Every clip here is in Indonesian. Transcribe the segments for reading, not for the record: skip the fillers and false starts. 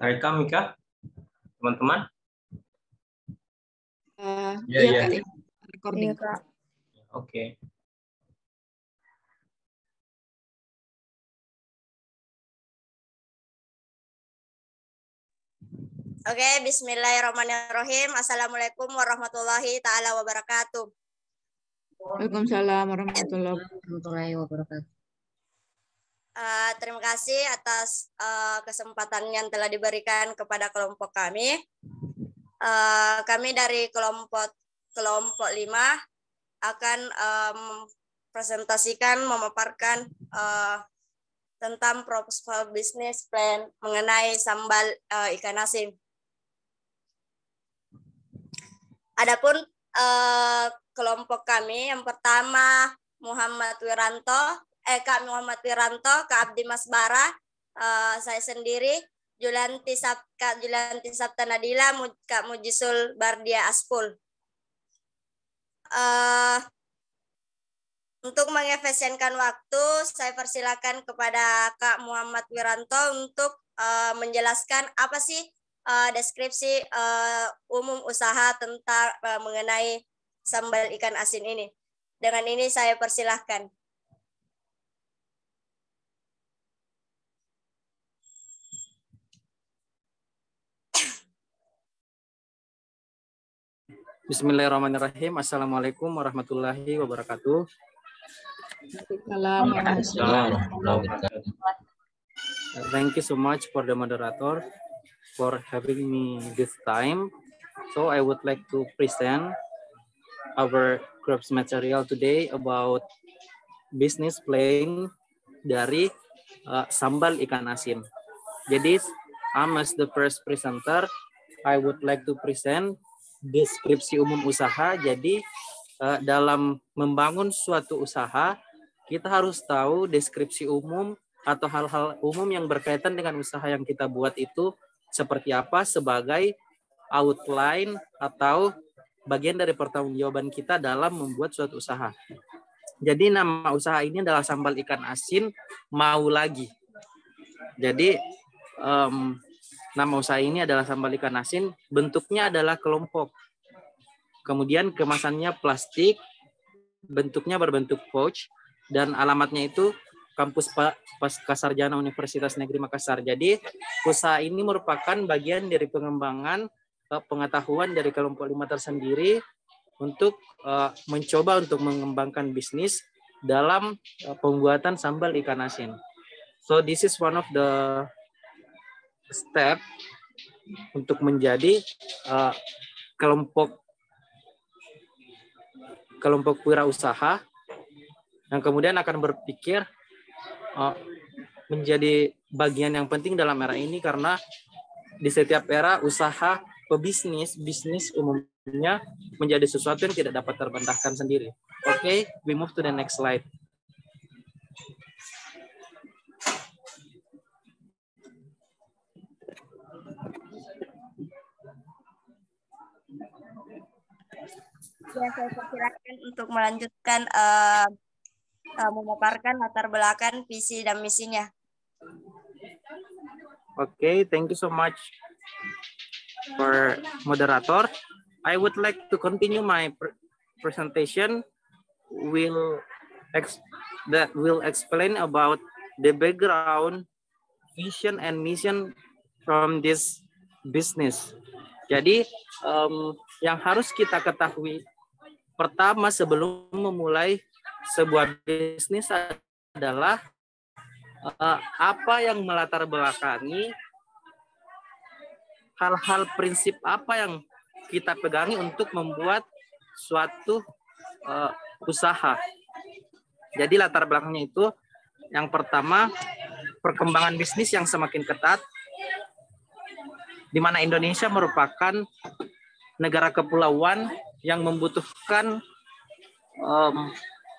Rekam Mika, teman-teman? Iya Kak, recording. Iya, Kak. Oke. Oke, bismillahirrahmanirrahim. Assalamualaikum warahmatullahi ta'ala wabarakatuh. Waalaikumsalam warahmatullahi wabarakatuh. Terima kasih atas kesempatan yang telah diberikan kepada kelompok kami. Kami dari kelompok 5 akan presentasikan, memaparkan tentang proposal business plan mengenai sambal ikan asin. Adapun kelompok kami yang pertama Kak Muhammad Wiranto, Kak Abdi Masbara, saya sendiri, Kak Julanti Sabta Nadila, Kak Mujisul Bardia Aspul. Untuk mengefisienkan waktu, saya persilakan kepada Kak Muhammad Wiranto untuk menjelaskan apa sih deskripsi umum usaha tentang mengenai sambal ikan asin ini. Dengan ini saya persilahkan. Bismillahirrahmanirrahim. Assalamualaikum warahmatullahi wabarakatuh. Thank you so much for the moderator for having me this time. So I would like to present our group's material today about business plan dari sambal ikan asin. Jadi, as the first presenter, I would like to present deskripsi umum usaha. Jadi, dalam membangun suatu usaha, kita harus tahu deskripsi umum atau hal-hal umum yang berkaitan dengan usaha yang kita buat itu seperti apa sebagai outline atau bagian dari pertanggungjawaban kita dalam membuat suatu usaha. Jadi nama usaha ini adalah sambal ikan asin mau lagi. Jadi nama usaha ini adalah sambal ikan asin, bentuknya adalah kelompok. Kemudian kemasannya plastik, bentuknya berbentuk pouch, dan alamatnya itu Kampus Pascasarjana Universitas Negeri Makassar. Jadi usaha ini merupakan bagian dari pengembangan pengetahuan dari kelompok 5 tersendiri untuk mencoba untuk mengembangkan bisnis dalam pembuatan sambal ikan asin. So this is one of the step untuk menjadi kelompok wirausaha yang kemudian akan berpikir menjadi bagian yang penting dalam era ini, karena di setiap era usaha bisnis umumnya menjadi sesuatu yang tidak dapat terbantahkan sendiri. Oke, we move to the next slide. Ya, saya persilakan untuk melanjutkan memaparkan latar belakang visi dan misinya. Okay, thank you so much for moderator. I would like to continue my presentation. Will explain about the background, vision and mission from this business. Jadi yang harus kita ketahui pertama sebelum memulai sebuah bisnis adalah apa yang melatar belakangi, hal-hal prinsip apa yang kita pegangi untuk membuat suatu usaha. Jadi latar belakangnya itu yang pertama perkembangan bisnis yang semakin ketat, di mana Indonesia merupakan negara kepulauan yang membutuhkan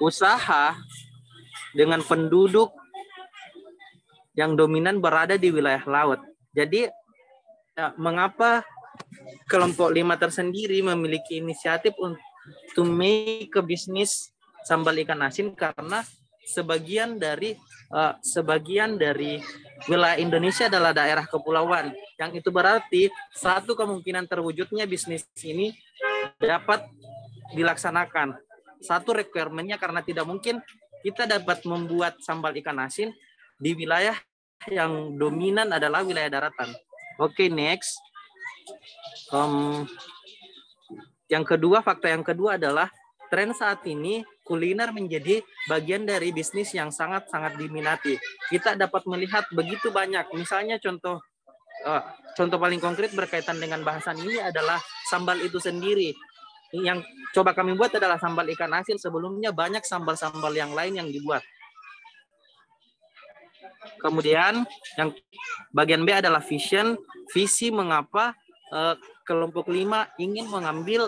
usaha dengan penduduk yang dominan berada di wilayah laut. Jadi mengapa kelompok 5 tersendiri memiliki inisiatif untuk make a bisnis sambal ikan asin? Karena sebagian dari wilayah Indonesia adalah daerah kepulauan. Yang itu berarti satu kemungkinan terwujudnya bisnis ini dapat dilaksanakan. Satu requirement-nya karena tidak mungkin kita dapat membuat sambal ikan asin di wilayah yang dominan adalah wilayah daratan. Oke, next. Yang kedua, fakta yang kedua adalah tren saat ini kuliner menjadi bagian dari bisnis yang sangat-sangat diminati. Kita dapat melihat begitu banyak. Misalnya contoh paling konkret berkaitan dengan bahasan ini adalah sambal itu sendiri. Yang coba kami buat adalah sambal ikan asin. Sebelumnya banyak sambal-sambal yang lain yang dibuat. Kemudian yang bagian B adalah vision. Visi mengapa kelompok 5 ingin mengambil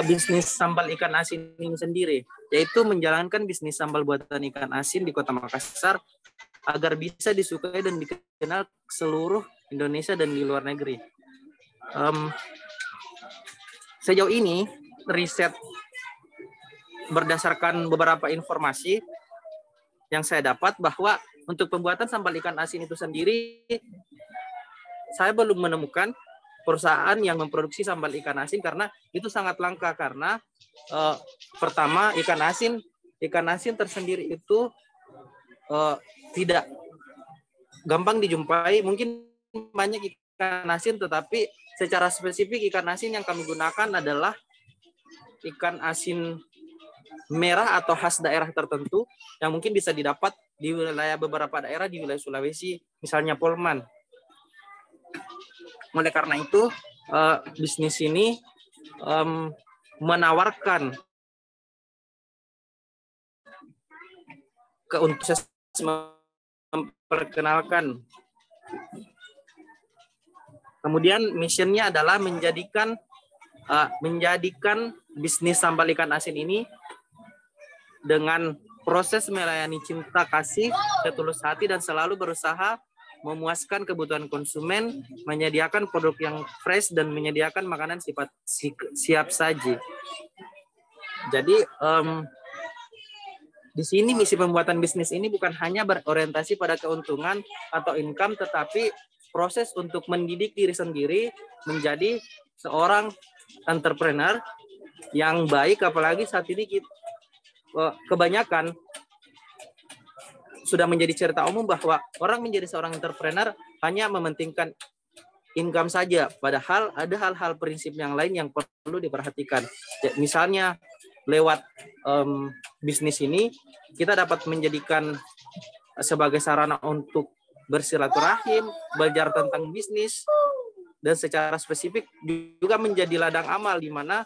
bisnis sambal ikan asin ini sendiri, yaitu menjalankan bisnis sambal buatan ikan asin di Kota Makassar agar bisa disukai dan dikenal seluruh Indonesia dan di luar negeri. Sejauh ini, riset berdasarkan beberapa informasi yang saya dapat bahwa untuk pembuatan sambal ikan asin itu sendiri, saya belum menemukan perusahaan yang memproduksi sambal ikan asin karena itu sangat langka. Karena pertama, ikan asin tersendiri itu tidak gampang dijumpai. Mungkin banyak ikan asin, tetapi secara spesifik ikan asin yang kami gunakan adalah ikan asin merah atau khas daerah tertentu yang mungkin bisa didapat di wilayah beberapa daerah di wilayah Sulawesi, misalnya Polman. Oleh karena itu, bisnis ini menawarkan keuntungan memperkenalkan. Kemudian misinya adalah menjadikan bisnis sambal ikan asin ini dengan proses melayani cinta kasih, setulus hati, dan selalu berusaha memuaskan kebutuhan konsumen, menyediakan produk yang fresh, dan menyediakan makanan siap saji. Jadi di sini misi pembuatan bisnis ini bukan hanya berorientasi pada keuntungan atau income, tetapi proses untuk mendidik diri sendiri menjadi seorang entrepreneur yang baik, apalagi saat ini kebanyakan sudah menjadi cerita umum bahwa orang menjadi seorang entrepreneur hanya mementingkan income saja, padahal ada hal-hal prinsip yang lain yang perlu diperhatikan. Misalnya lewat bisnis ini kita dapat menjadikan sebagai sarana untuk bersilaturahim, belajar tentang bisnis, dan secara spesifik juga menjadi ladang amal di mana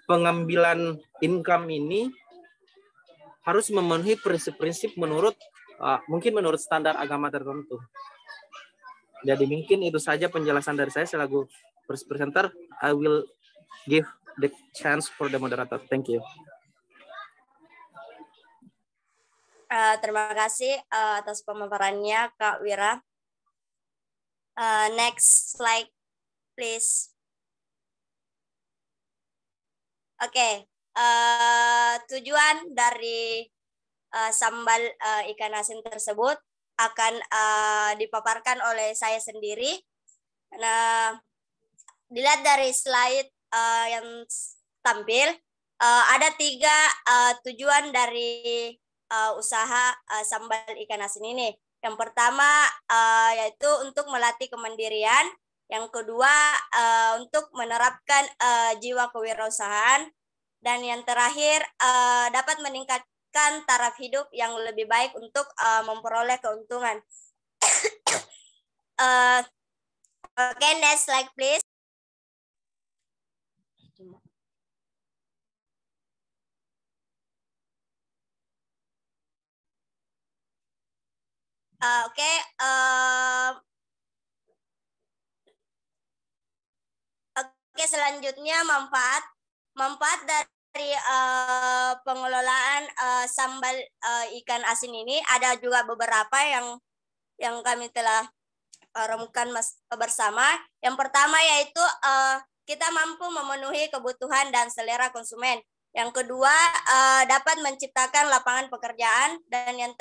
pengambilan income ini harus memenuhi prinsip-prinsip mungkin menurut standar agama tertentu. Jadi mungkin itu saja penjelasan dari saya selaku first presenter. I will give the chance for the moderator. Thank you. Terima kasih atas pemaparannya, Kak Wira. Next slide, please. Oke, tujuan dari sambal ikan asin tersebut akan dipaparkan oleh saya sendiri. Nah, dilihat dari slide yang tampil, ada 3 tujuan dari usaha sambal ikan asin ini. Yang pertama yaitu untuk melatih kemandirian. Yang kedua untuk menerapkan jiwa kewirausahaan. Dan yang terakhir dapat meningkatkan taraf hidup yang lebih baik untuk memperoleh keuntungan. Oke, next slide please. Oke, selanjutnya manfaat dari pengelolaan sambal ikan asin ini ada juga beberapa yang kami telah renungkan bersama. Yang pertama yaitu kita mampu memenuhi kebutuhan dan selera konsumen. Yang kedua dapat menciptakan lapangan pekerjaan, dan yang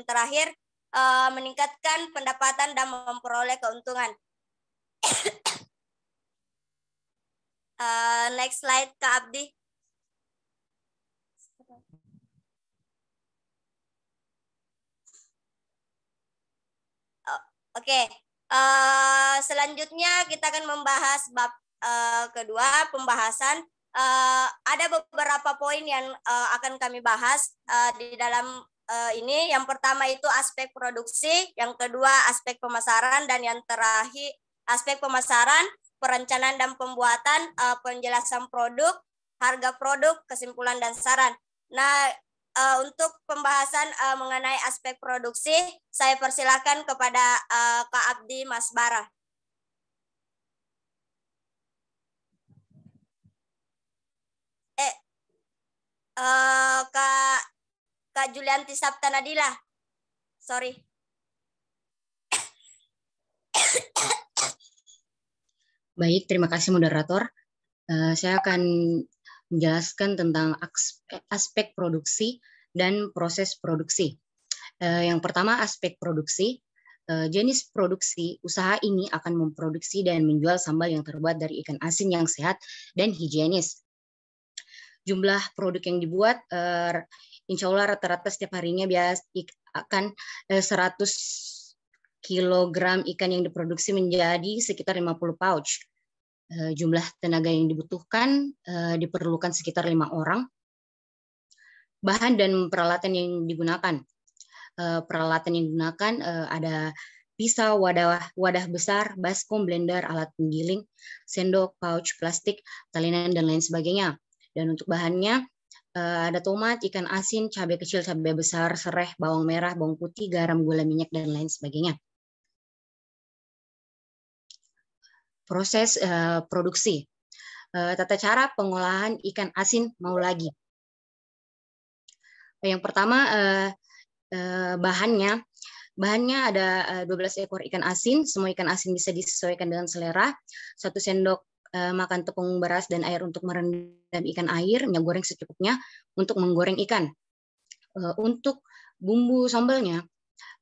terakhir meningkatkan pendapatan dan memperoleh keuntungan. Next slide, Kak Abdi. Oke. Selanjutnya kita akan membahas bab kedua, pembahasan. Ada beberapa poin yang akan kami bahas di dalam ini. Yang pertama itu aspek produksi, yang kedua aspek pemasaran, dan yang terakhir aspek pemasaran, perencanaan dan pembuatan, penjelasan produk, harga produk, kesimpulan dan saran. Nah, untuk pembahasan mengenai aspek produksi, saya persilakan kepada Kak Abdi Mas Bara. Kak Julianti Sabta Nadila. Sorry. Baik, terima kasih moderator. Saya akan menjelaskan tentang aspek produksi dan proses produksi. Yang pertama, aspek produksi. Jenis produksi, usaha ini akan memproduksi dan menjual sambal yang terbuat dari ikan asin yang sehat dan higienis. Jumlah produk yang dibuat, insya Allah rata-rata setiap harinya akan 100 kilogram ikan yang diproduksi menjadi sekitar 50 pouch. Jumlah tenaga yang dibutuhkan diperlukan sekitar 5 orang. Bahan dan peralatan yang digunakan. Peralatan yang digunakan ada pisau, wadah besar, baskom, blender, alat penggiling, sendok, pouch, plastik, talinan, dan lain sebagainya. Dan untuk bahannya ada tomat, ikan asin, cabai kecil, cabai besar, serai, bawang merah, bawang putih, garam, gula, minyak, dan lain sebagainya. Proses produksi. Tata cara pengolahan ikan asin maulagi. Yang pertama, bahannya ada 12 ekor ikan asin. Semua ikan asin bisa disesuaikan dengan selera. 1 sendok makan tepung beras dan air untuk merendam ikan air. Minyak goreng secukupnya untuk menggoreng ikan. Untuk bumbu sambalnya,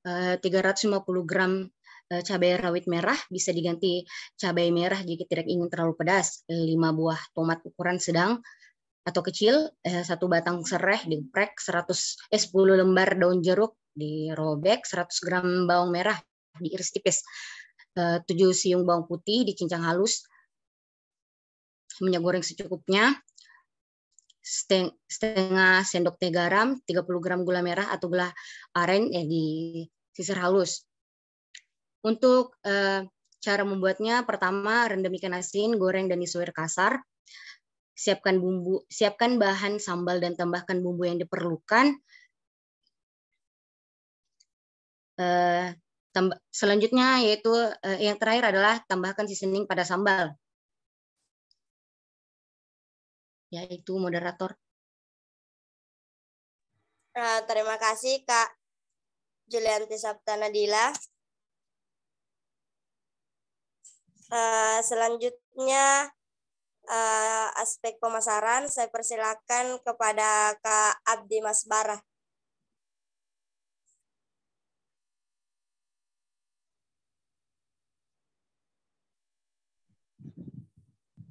350 gram cabai rawit merah, bisa diganti cabai merah jika tidak ingin terlalu pedas. 5 buah tomat ukuran sedang atau kecil, 1 batang serai digeprek, 10 lembar daun jeruk dirobek, 100 gram bawang merah diiris tipis, 7 siung bawang putih dicincang halus, minyak goreng secukupnya, setengah sendok teh garam, 30 gram gula merah atau gula aren disisir halus. Untuk cara membuatnya, pertama rendam ikan asin, goreng dan disuir kasar. Siapkan bahan sambal dan tambahkan bumbu yang diperlukan. Selanjutnya yaitu yang terakhir adalah tambahkan seasoning pada sambal. Yaitu moderator. Terima kasih Kak Julianti Sabta Nadila. Selanjutnya aspek pemasaran, saya persilakan kepada Kak Abdi Mas Bara.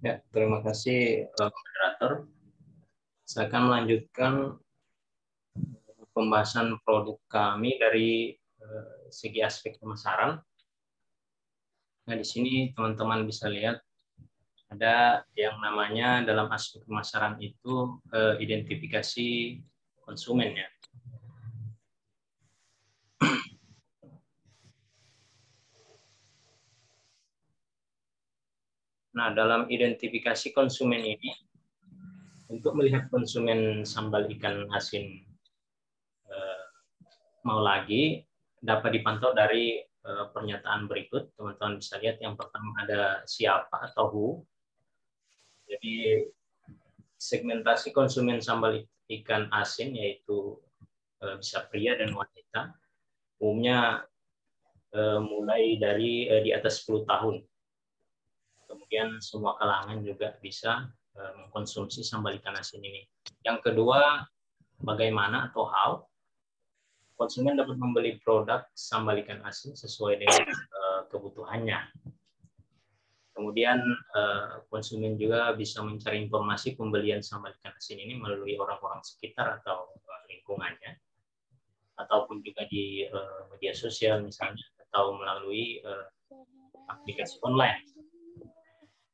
Ya, terima kasih moderator. Saya akan melanjutkan pembahasan produk kami dari segi aspek pemasaran. Nah, di sini teman-teman bisa lihat ada yang namanya dalam aspek pemasaran itu identifikasi konsumen ya. Nah, dalam identifikasi konsumen ini, untuk melihat konsumen sambal ikan asin mau lagi, dapat dipantau dari pernyataan berikut. Teman-teman bisa lihat yang pertama ada siapa atau who. Jadi segmentasi konsumen sambal ikan asin yaitu bisa pria dan wanita. Umumnya mulai dari di atas 10 tahun. Kemudian semua kalangan juga bisa mengkonsumsi sambal ikan asin ini. Yang kedua, bagaimana atau how. konsumen dapat membeli produk sambal ikan asin sesuai dengan kebutuhannya. Kemudian konsumen juga bisa mencari informasi pembelian sambal ikan asin ini melalui orang-orang sekitar atau lingkungannya, ataupun juga di media sosial misalnya, atau melalui aplikasi online.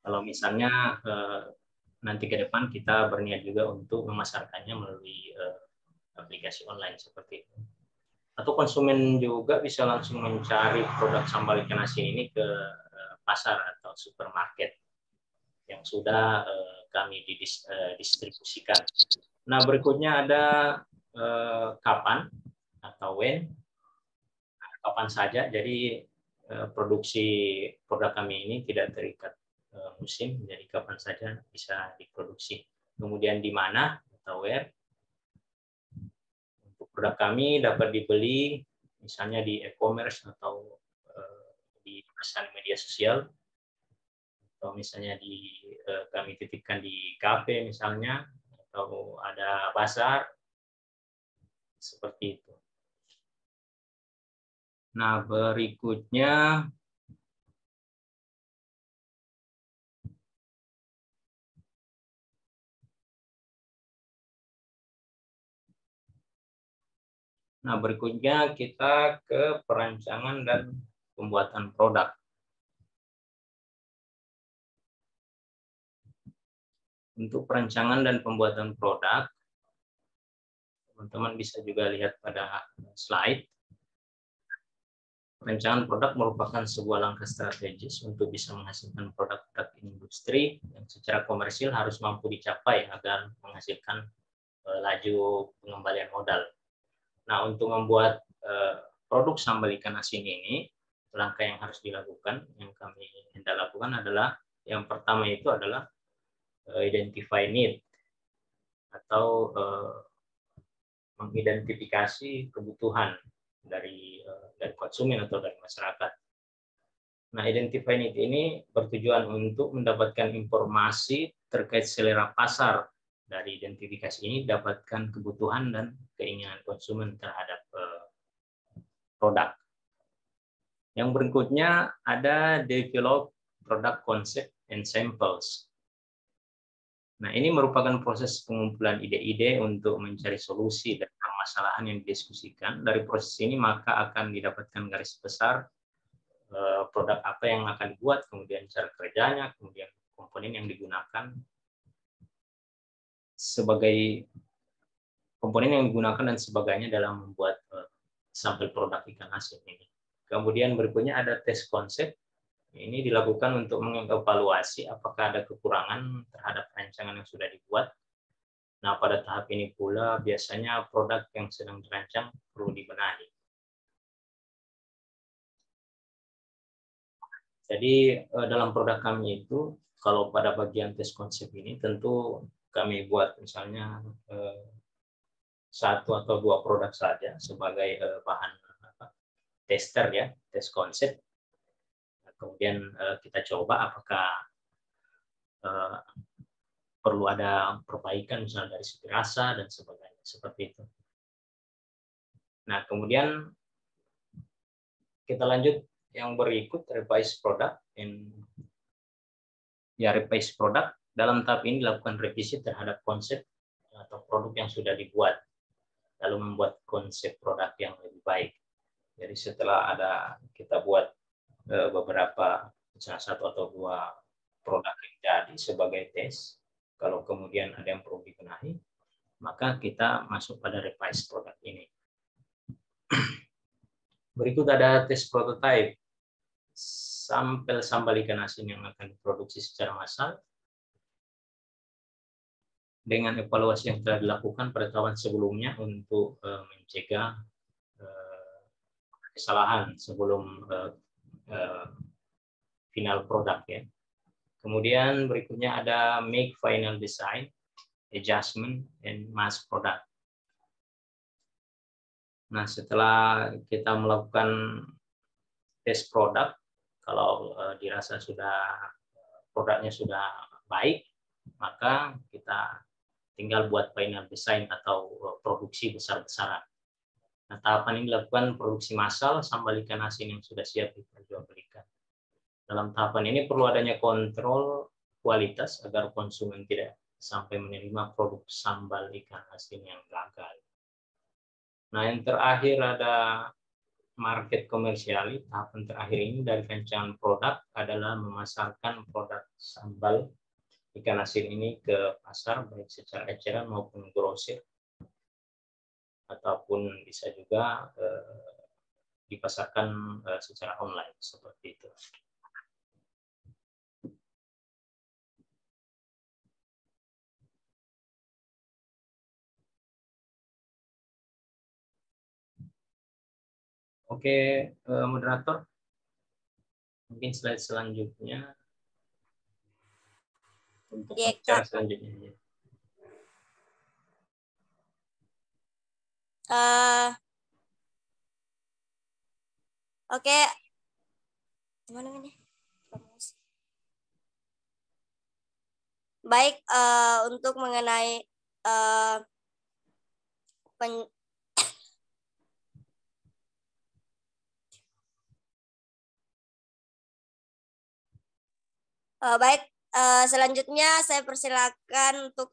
Kalau misalnya nanti ke depan kita berniat juga untuk memasarkannya melalui aplikasi online seperti itu. Atau konsumen juga bisa langsung mencari produk sambal ikan asin ini ke pasar atau supermarket yang sudah kami distribusikan. Nah, berikutnya ada kapan atau when, kapan saja. Jadi produksi produk kami ini tidak terikat musim, jadi kapan saja bisa diproduksi. Kemudian di mana atau where. Untuk produk kami dapat dibeli misalnya di e-commerce atau di pesan media sosial, atau misalnya kami titipkan di kafe misalnya, atau ada pasar seperti itu. Nah, berikutnya kita ke perancangan dan pembuatan produk. Untuk perancangan dan pembuatan produk, teman-teman bisa juga lihat pada slide. Perancangan produk merupakan sebuah langkah strategis untuk bisa menghasilkan produk-produk industri yang secara komersil harus mampu dicapai agar menghasilkan laju pengembalian modal. Nah, untuk membuat produk sambal ikan asin ini, langkah yang harus dilakukan, yang kami hendak lakukan adalah, yang pertama itu adalah identify need, atau mengidentifikasi kebutuhan dari konsumen atau dari masyarakat. Nah, identify need ini bertujuan untuk mendapatkan informasi terkait selera pasar. Dari identifikasi ini dapatkan kebutuhan dan keinginan konsumen terhadap produk. Yang berikutnya ada develop product concept and samples. Nah, ini merupakan proses pengumpulan ide-ide untuk mencari solusi dan permasalahan yang didiskusikan. Dari proses ini maka akan didapatkan garis besar produk apa yang akan dibuat, kemudian cara kerjanya, kemudian komponen yang digunakan, sebagai komponen yang digunakan dan sebagainya dalam membuat sampel produk ikan asin ini. Kemudian berikutnya ada tes konsep. Ini dilakukan untuk mengevaluasi apakah ada kekurangan terhadap rancangan yang sudah dibuat. Nah, pada tahap ini pula biasanya produk yang sedang dirancang perlu dibenahi. Jadi dalam produk kami itu, kalau pada bagian tes konsep ini tentu kami buat misalnya 1 atau 2 produk saja sebagai bahan tester ya, tes konsep. Kemudian kita coba apakah perlu ada perbaikan misalnya dari segi rasa dan sebagainya, seperti itu. Nah, kemudian kita lanjut yang berikut, revise product. Revise product. Dalam tahap ini dilakukan revisi terhadap konsep atau produk yang sudah dibuat, lalu membuat konsep produk yang lebih baik. Jadi setelah kita buat beberapa, misalnya 1 atau 2 produk yang jadi sebagai tes, kalau kemudian ada yang perlu dibenahi, maka kita masuk pada revise produk ini. Berikut ada tes prototype, sampel sambal ikan asin yang akan diproduksi secara massal, dengan evaluasi yang telah dilakukan pada tahun sebelumnya untuk mencegah kesalahan sebelum final produk ya. Kemudian berikutnya ada make final design, adjustment, and mass product. Nah, setelah kita melakukan tes produk, kalau dirasa produknya sudah baik, maka kita tinggal buat final design atau produksi besar-besaran. Nah, tahapan ini dilakukan produksi massal sambal ikan asin yang sudah siap diperjualbelikan. Dalam tahapan ini perlu adanya kontrol kualitas agar konsumen tidak sampai menerima produk sambal ikan asin yang gagal. Nah, yang terakhir ada market komersiali. Tahapan terakhir ini dari rancangan produk adalah memasarkan produk sambal ikan asin ini ke pasar, baik secara eceran maupun grosir, ataupun bisa juga dipasarkan secara online seperti itu. Oke, moderator, mungkin slide selanjutnya untuk pembicara selanjutnya. Oke, gimana ini? Baik, untuk mengenai baik, selanjutnya saya persilakan untuk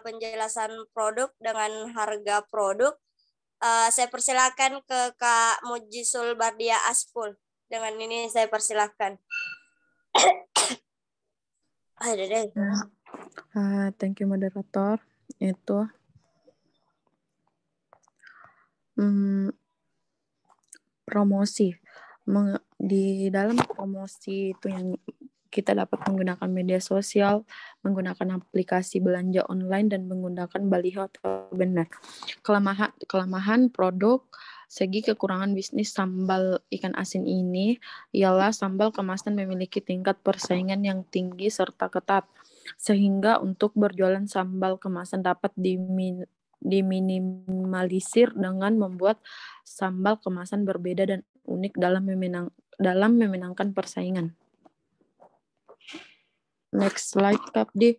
penjelasan produk dengan harga produk. Saya persilakan ke Kak Mujisul Bardia Aspul. Dengan ini saya persilakan. Thank you moderator. Itu promosi. Di dalam promosi itu yang kita dapat menggunakan media sosial, menggunakan aplikasi belanja online, dan menggunakan baliho atau banner. Kelemahan produk segi kekurangan bisnis sambal ikan asin ini ialah sambal kemasan memiliki tingkat persaingan yang tinggi serta ketat, sehingga untuk berjualan sambal kemasan dapat diminimalisir dengan membuat sambal kemasan berbeda dan unik dalam memenangkan persaingan. Next slide, Kapdi.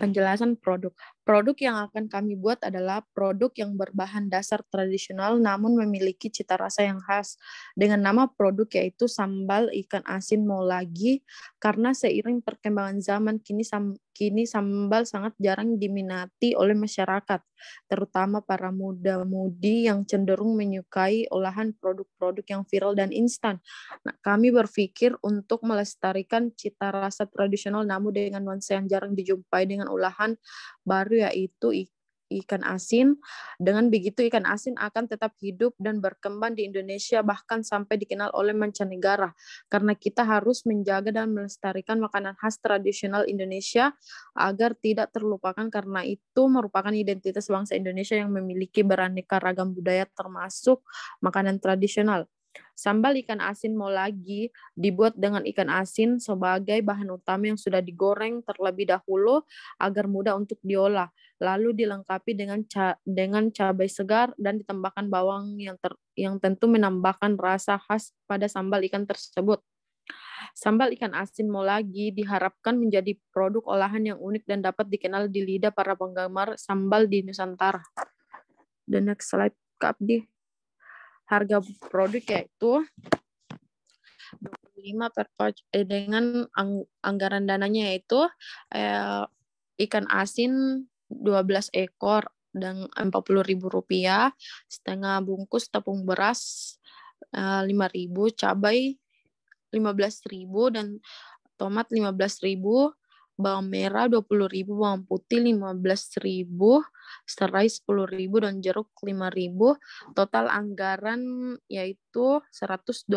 Penjelasan produk. Produk yang akan kami buat adalah produk yang berbahan dasar tradisional namun memiliki cita rasa yang khas. Dengan nama produk yaitu sambal ikan asin Molagi, karena seiring perkembangan zaman kini sambal sangat jarang diminati oleh masyarakat, terutama para muda-mudi yang cenderung menyukai olahan produk-produk yang viral dan instan. Nah, kami berpikir untuk melestarikan cita rasa tradisional namun dengan nuansa yang jarang dijumpai dengan olahan baru yaitu ikan asin. Dengan begitu ikan asin akan tetap hidup dan berkembang di Indonesia bahkan sampai dikenal oleh mancanegara, karena kita harus menjaga dan melestarikan makanan khas tradisional Indonesia agar tidak terlupakan, karena itu merupakan identitas bangsa Indonesia yang memiliki beraneka ragam budaya termasuk makanan tradisional. Sambal ikan asin Molagi dibuat dengan ikan asin sebagai bahan utama yang sudah digoreng terlebih dahulu agar mudah untuk diolah. Lalu dilengkapi dengan cabai segar dan ditambahkan bawang yang tentu menambahkan rasa khas pada sambal ikan tersebut. Sambal ikan asin Molagi diharapkan menjadi produk olahan yang unik dan dapat dikenal di lidah para penggemar sambal di Nusantara. The next slide, Kak Abdi. Harga produk yaitu 25 per pouch dengan anggaran dananya yaitu ikan asin 12 ekor dan Rp40.000, setengah bungkus tepung beras 5.000, cabai 15.000 dan tomat 15.000, bawang merah 20.000, bawang putih 15.000, serai 10.000 dan jeruk 5.000. Total anggaran yaitu 125.000.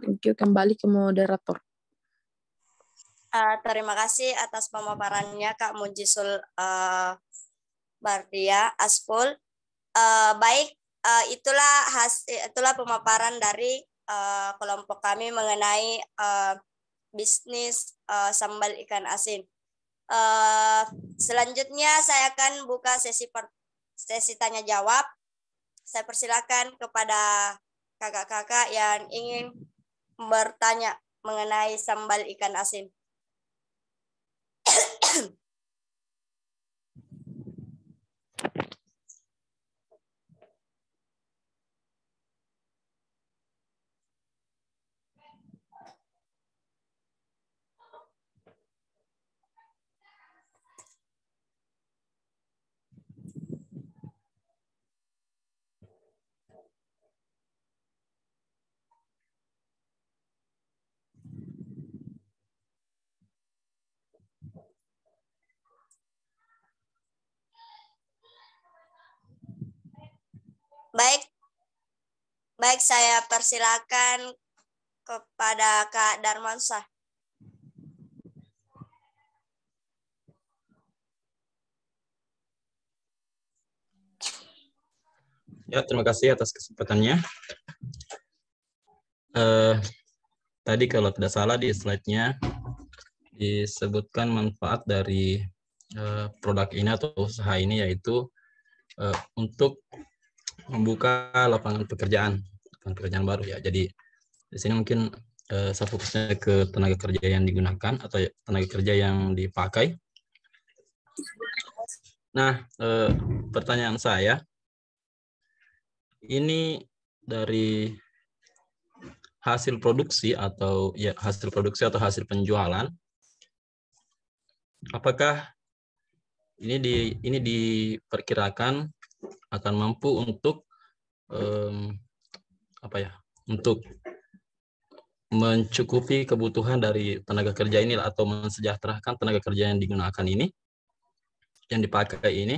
Thank you, kembali ke moderator. Terima kasih atas pemaparannya Kak Mujisul Bardia Aspul. Baik, itulah pemaparan dari kelompok kami mengenai bisnis sambal ikan asin. Selanjutnya saya akan buka sesi tanya jawab. Saya persilakan kepada kakak-kakak yang ingin bertanya mengenai sambal ikan asin. Baik, saya persilakan kepada Kak Darmansyah. Ya, terima kasih atas kesempatannya. Tadi kalau tidak salah di slide-nya disebutkan manfaat dari produk ini atau usaha ini, yaitu untuk membuka lapangan pekerjaan baru ya. Jadi di sini mungkin saya fokusnya ke tenaga kerja yang digunakan atau tenaga kerja yang dipakai. Nah, pertanyaan saya, ini dari hasil produksi atau hasil penjualan, apakah ini diperkirakan akan mampu untuk untuk mencukupi kebutuhan dari tenaga kerja ini atau mensejahterakan tenaga kerja yang digunakan ini, yang dipakai ini,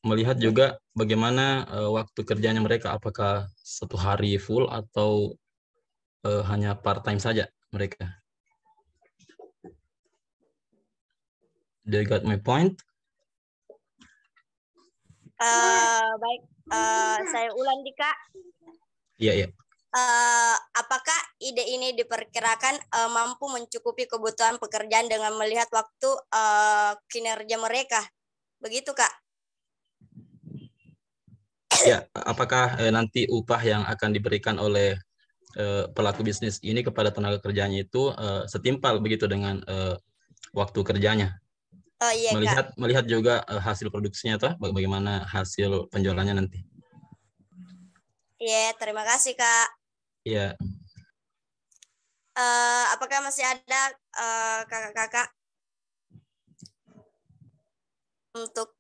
melihat juga bagaimana waktu kerjanya mereka, apakah 1 hari full atau hanya part time saja mereka. Do you got my point? Baik, saya ulang nih Kak. Iya. Apakah ide ini diperkirakan mampu mencukupi kebutuhan pekerjaan dengan melihat waktu kinerja mereka? Begitu Kak? Ya, apakah nanti upah yang akan diberikan oleh pelaku bisnis ini kepada tenaga kerjanya itu setimpal begitu dengan waktu kerjanya? Iya, melihat juga hasil produksinya atau bagaimana hasil penjualannya nanti. Iya, terima kasih Kak. Iya. Apakah masih ada kakak-kakak untuk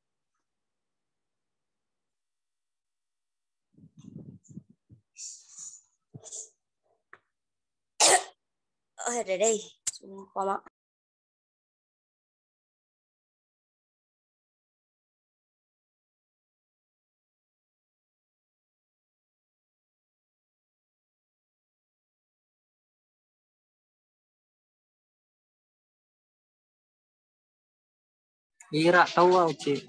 ada deh, sumpah. Ira tahu Uci.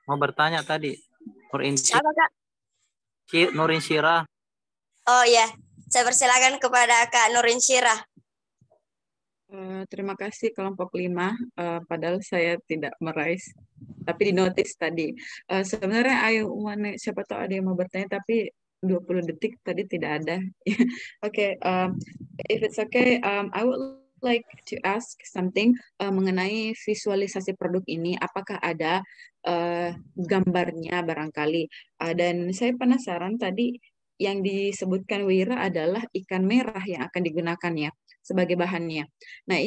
Mau bertanya tadi. Siapa Kak? Nurin Syirah. Oh iya, saya persilakan kepada Kak Nurin Syirah. Terima kasih kelompok 5, padahal saya tidak meraih, tapi di notice tadi. Sebenarnya siapa tahu ada yang mau bertanya, tapi 20 detik tadi tidak ada. Oke, if it's okay, I would like to ask something mengenai visualisasi produk ini. Apakah ada gambarnya barangkali? Dan saya penasaran tadi yang disebutkan Wira adalah ikan merah yang akan digunakan ya sebagai bahannya. Nah,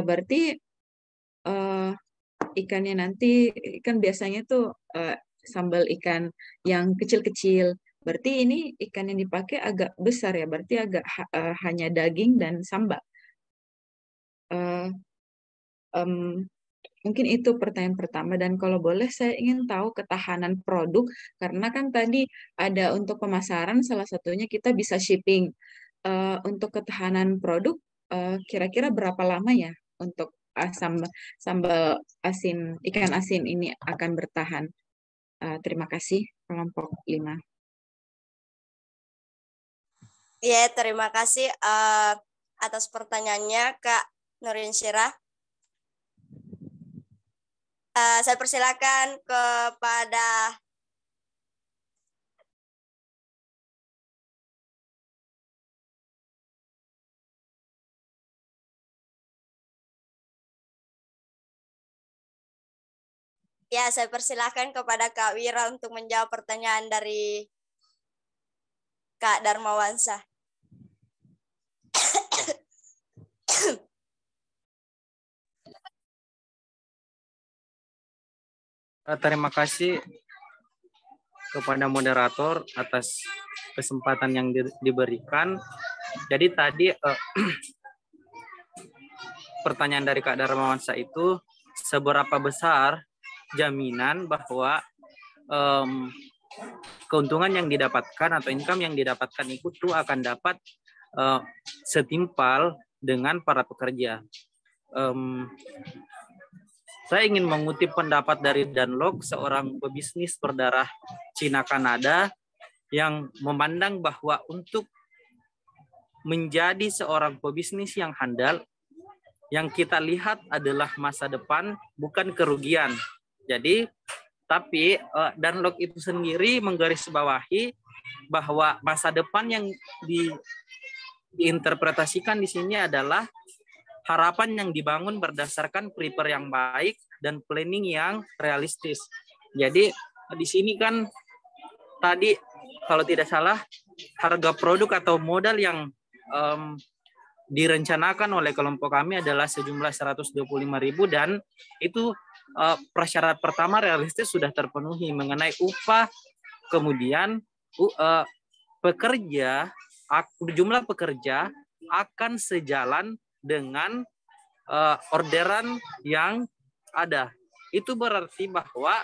berarti ikannya nanti kan biasanya tuh sambal ikan yang kecil-kecil. Berarti ini ikan yang dipakai agak besar ya, berarti agak hanya daging dan sambal. Mungkin itu pertanyaan pertama, dan kalau boleh saya ingin tahu ketahanan produk, karena kan tadi ada untuk pemasaran, salah satunya kita bisa shipping. Untuk ketahanan produk, kira-kira berapa lama ya untuk sambal asin, ikan asin ini akan bertahan? Terima kasih, kelompok 5. Ya, terima kasih atas pertanyaannya Kak Nurin Syirah. Saya persilakan kepada Ya, saya persilakan kepada Kak Wira untuk menjawab pertanyaan dari Kak Darmawansyah. Terima kasih kepada moderator atas kesempatan yang diberikan. Jadi tadi pertanyaan dari Kak Darmawansyah itu, seberapa besar jaminan bahwa keuntungan yang didapatkan atau income yang didapatkan itu akan dapat setimpal dengan para pekerja. Saya ingin mengutip pendapat dari Danlog, seorang pebisnis berdarah Cina-Kanada, yang memandang bahwa untuk menjadi seorang pebisnis yang handal, yang kita lihat adalah masa depan, bukan kerugian. Jadi, tapi Danlog itu sendiri menggarisbawahi bahwa masa depan yang diinterpretasikan di sini adalah harapan yang dibangun berdasarkan prepare yang baik dan planning yang realistis. Jadi di sini kan tadi kalau tidak salah harga produk atau modal yang direncanakan oleh kelompok kami adalah sejumlah 125.000 dan itu prasyarat pertama realistis sudah terpenuhi mengenai upah, kemudian jumlah pekerja akan sejalan dengan orderan yang ada. Itu berarti bahwa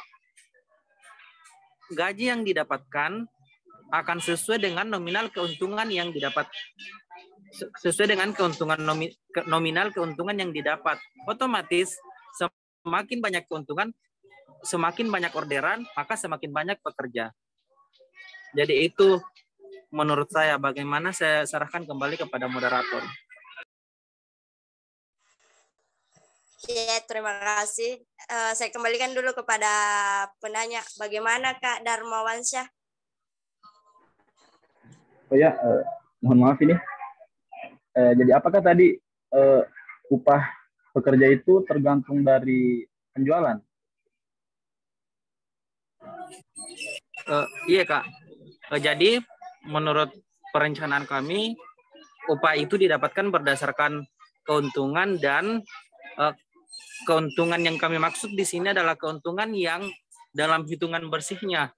gaji yang didapatkan akan sesuai dengan nominal keuntungan yang didapat, sesuai dengan keuntungan nominal keuntungan yang didapat. Otomatis semakin banyak keuntungan, semakin banyak orderan, maka semakin banyak pekerja. Jadi itu menurut saya. Bagaimana, saya serahkan kembali kepada moderator. Ya, terima kasih. Saya kembalikan dulu kepada penanya. Bagaimana Kak Darmawansyah? Oh ya, mohon maaf ini. Jadi apakah tadi upah pekerja itu tergantung dari penjualan? Iya Kak. Jadi menurut perencanaan kami, upah itu didapatkan berdasarkan keuntungan, dan keuntungan yang kami maksud di sini adalah keuntungan yang dalam hitungan bersihnya.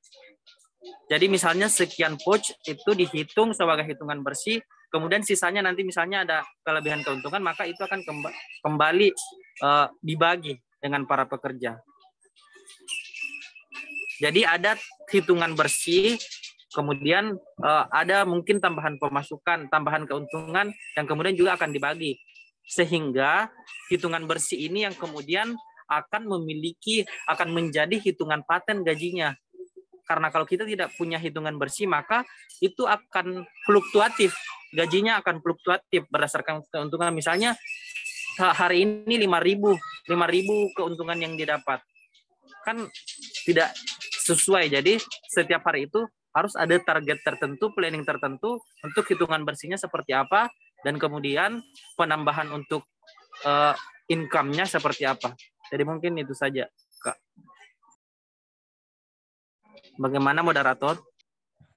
Jadi misalnya sekian pouch itu dihitung sebagai hitungan bersih, kemudian sisanya nanti misalnya ada kelebihan keuntungan, maka itu akan kembali dibagi dengan para pekerja. Jadi ada hitungan bersih, kemudian ada mungkin tambahan pemasukan, tambahan keuntungan yang kemudian juga akan dibagi. Sehingga hitungan bersih ini yang kemudian akan menjadi hitungan paten gajinya. Karena kalau kita tidak punya hitungan bersih, maka itu akan fluktuatif. Gajinya akan fluktuatif berdasarkan keuntungan. Misalnya hari ini 5.000 keuntungan yang didapat. Kan tidak sesuai. Jadi setiap hari itu harus ada target tertentu, planning tertentu untuk hitungan bersihnya seperti apa, dan kemudian penambahan untuk income-nya seperti apa. Jadi mungkin itu saja, Kak. Bagaimana moderator?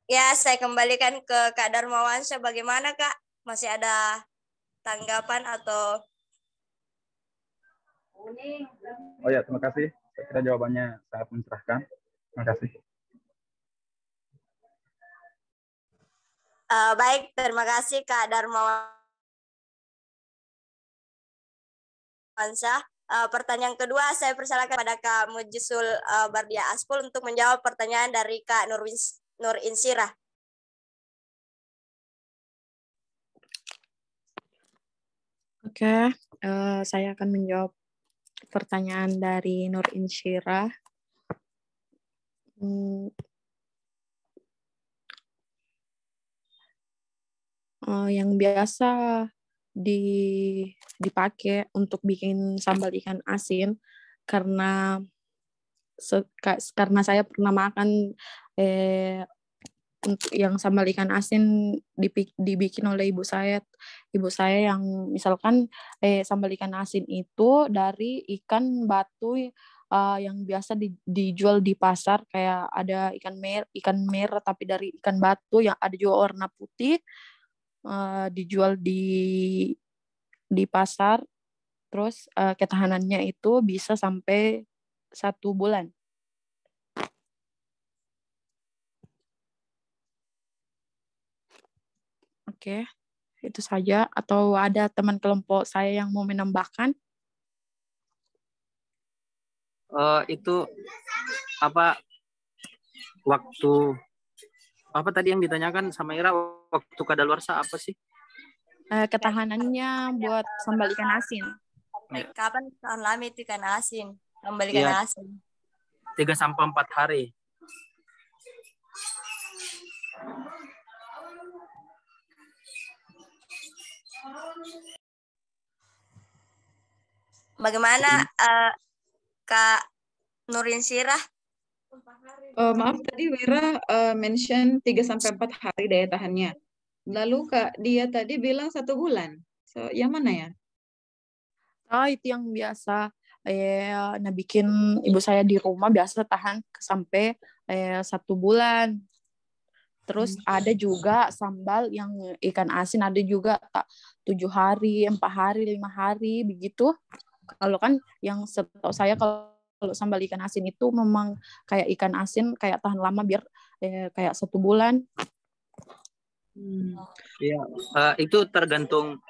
Ya, saya kembalikan ke Kak Darmawansyah. Bagaimana Kak? Masih ada tanggapan atau? Oh ya, terima kasih. Saya kira jawabannya sangat mencerahkan. Terima kasih. Baik, terima kasih Kak Darmawansyah. Pertanyaan kedua, saya persilakan pada Kak Mujisul Bardia Aspul untuk menjawab pertanyaan dari Kak Nur Insirah. Oke, saya akan menjawab pertanyaan dari Nur Insirah. Yang biasa dipakai untuk bikin sambal ikan asin, karena saya pernah makan untuk yang sambal ikan asin dibikin oleh ibu saya yang misalkan sambal ikan asin itu dari ikan batu yang biasa dijual di pasar, kayak ada ikan merah tapi dari ikan batu, yang ada juga warna putih, dijual di pasar. Terus ketahanannya itu bisa sampai 1 bulan. Oke, itu saja. Atau ada teman kelompok saya yang mau menambahkan? Itu apa waktu apa tadi yang ditanyakan sama Ira, waktu kadaluarsa apa sih? Ketahanannya buat sambal ikan asin. Kapan tahan lama itu ikan asin? Sambal ikan Iya, asin. 3-4 hari. Bagaimana Kak Nurin Sirah? Maaf, tadi Wira mention 3-4 hari daya tahannya. Lalu Kak, dia tadi bilang 1 bulan. So, yang mana ya? Itu yang biasa bikin ibu saya di rumah, biasa tahan sampai 1 bulan. Terus ada juga sambal yang ikan asin, ada juga 7 hari, 4 hari, 5 hari begitu. Kalau kan yang setahu saya, kalau sambal ikan asin itu memang kayak ikan asin kayak tahan lama, biar kayak 1 bulan. Iya, itu tergantung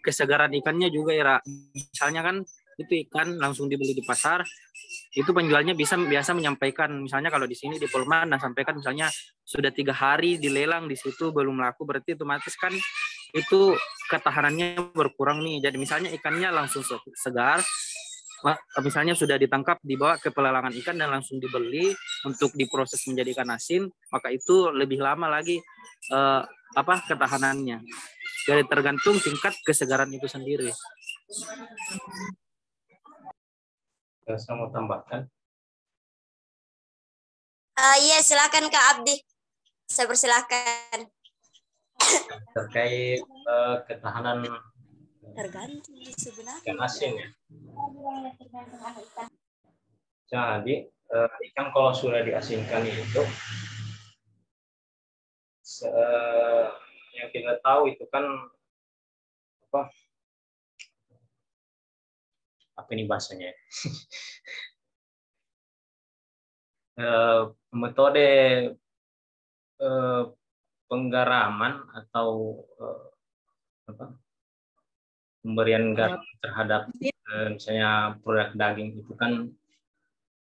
kesegaran ikannya juga ya. Misalnya kan itu ikan langsung dibeli di pasar, itu penjualnya biasa menyampaikan, misalnya kalau di sini di Polman sampaikan misalnya sudah 3 hari dilelang di situ belum laku, berarti otomatis kan itu ketahanannya berkurang nih. Jadi misalnya ikannya langsung segar, misalnya sudah ditangkap, dibawa ke pelelangan ikan dan langsung dibeli untuk diproses menjadi ikan asin, maka itu lebih lama lagi ketahanannya. Jadi tergantung tingkat kesegaran itu sendiri. Saya mau tambahkan. Iya, silakan Kak Abdi. Saya persilakan. Terkait ketahanan Tergantung sebenarnya. ikan asin ya. Jadi ikan kalau sudah diasinkan itu, yang kita tahu itu kan apa ini bahasanya? Metode penggaraman atau pemberian garam terhadap misalnya produk daging itu kan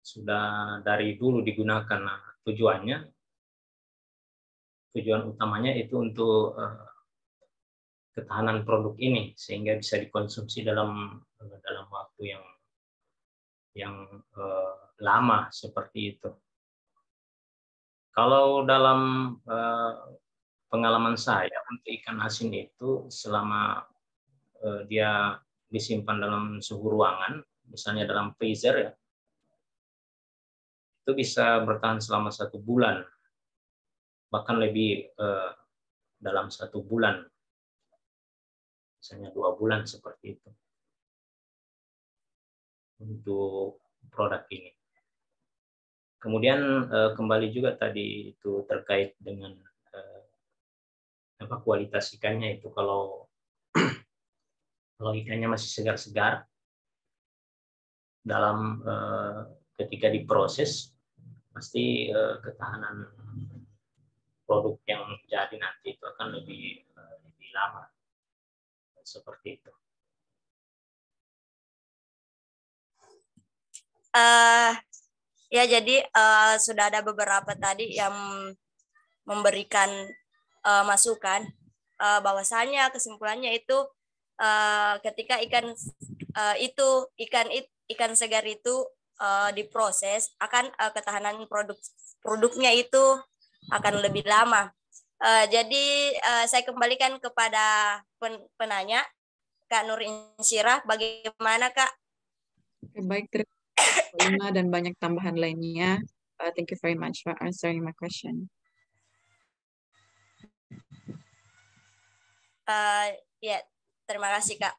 sudah dari dulu digunakan. Nah, tujuan utamanya itu untuk ketahanan produk ini sehingga bisa dikonsumsi dalam waktu yang lama seperti itu. Kalau dalam pengalaman saya untuk ikan asin itu, selama dia disimpan dalam suhu ruangan, misalnya dalam freezer ya, itu bisa bertahan selama 1 bulan, bahkan lebih dalam 1 bulan, misalnya 2 bulan seperti itu untuk produk ini. Kemudian kembali juga tadi itu terkait dengan kualitas ikannya itu, kalau ikannya masih segar-segar dalam ketika diproses, pasti ketahanan produk yang jadi nanti itu akan lebih lama seperti itu. Ya, jadi sudah ada beberapa tadi yang memberikan masukan, bahwasanya kesimpulannya itu ketika ikan segar itu diproses, akan ketahanan produknya itu akan lebih lama. Jadi saya kembalikan kepada penanya, Kak Nurin Sirah, bagaimana Kak? Baik, terima kasih dan banyak tambahan lainnya. Thank you very much for answering my question. Ya, terima kasih Kak.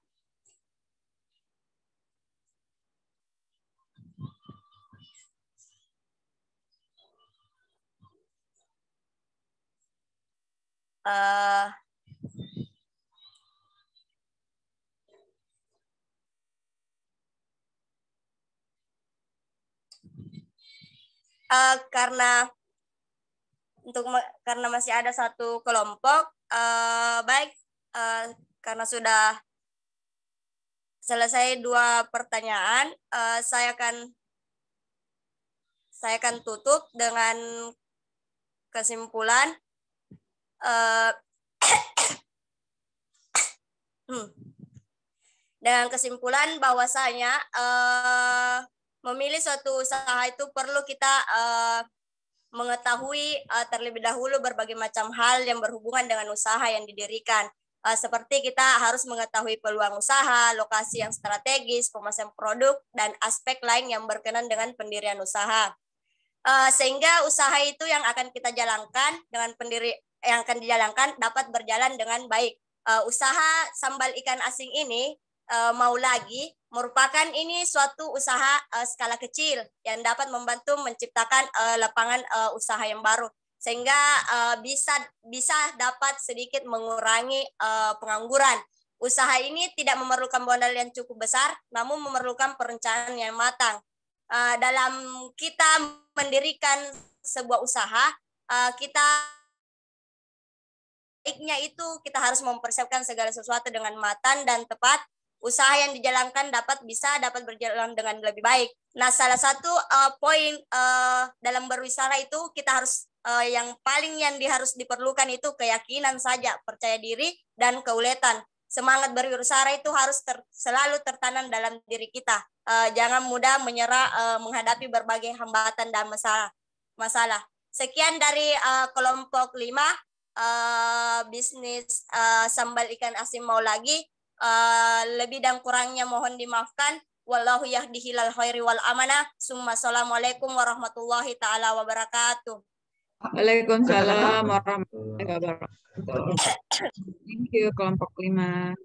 karena masih ada satu kelompok, baik, karena sudah selesai 2 pertanyaan, saya akan tutup dengan kesimpulan. Dengan kesimpulan bahwasanya memilih suatu usaha itu perlu kita mengetahui terlebih dahulu berbagai macam hal yang berhubungan dengan usaha yang didirikan. Seperti kita harus mengetahui peluang usaha, lokasi yang strategis, pemasaran produk, dan aspek lain yang berkenan dengan pendirian usaha. Sehingga usaha itu yang akan kita jalankan yang akan dijalankan dapat berjalan dengan baik. Usaha sambal ikan asin ini mau lagi merupakan ini suatu usaha skala kecil yang dapat membantu menciptakan lapangan usaha yang baru, sehingga bisa dapat sedikit mengurangi pengangguran. Usaha ini tidak memerlukan modal yang cukup besar, namun memerlukan perencanaan yang matang. Dalam kita mendirikan sebuah usaha, baiknya itu kita harus mempersiapkan segala sesuatu dengan matang dan tepat. Usaha yang dijalankan dapat berjalan dengan lebih baik. Nah, salah satu poin dalam berwisata itu kita harus yang harus diperlukan itu keyakinan saja, percaya diri dan keuletan. Semangat berwirausaha itu harus selalu tertanam dalam diri kita. Jangan mudah menyerah menghadapi berbagai hambatan dan masalah. Sekian dari kelompok 5 bisnis sambal ikan asin mau lagi. Lebih dan kurangnya mohon dimaafkan. Wallahu yahdi hilal khairi wal amanah. Summa assalamualaikum warahmatullahi taala wabarakatuh. Waalaikumsalam warahmatullahi wabarakatuh. Thank you kelompok 5.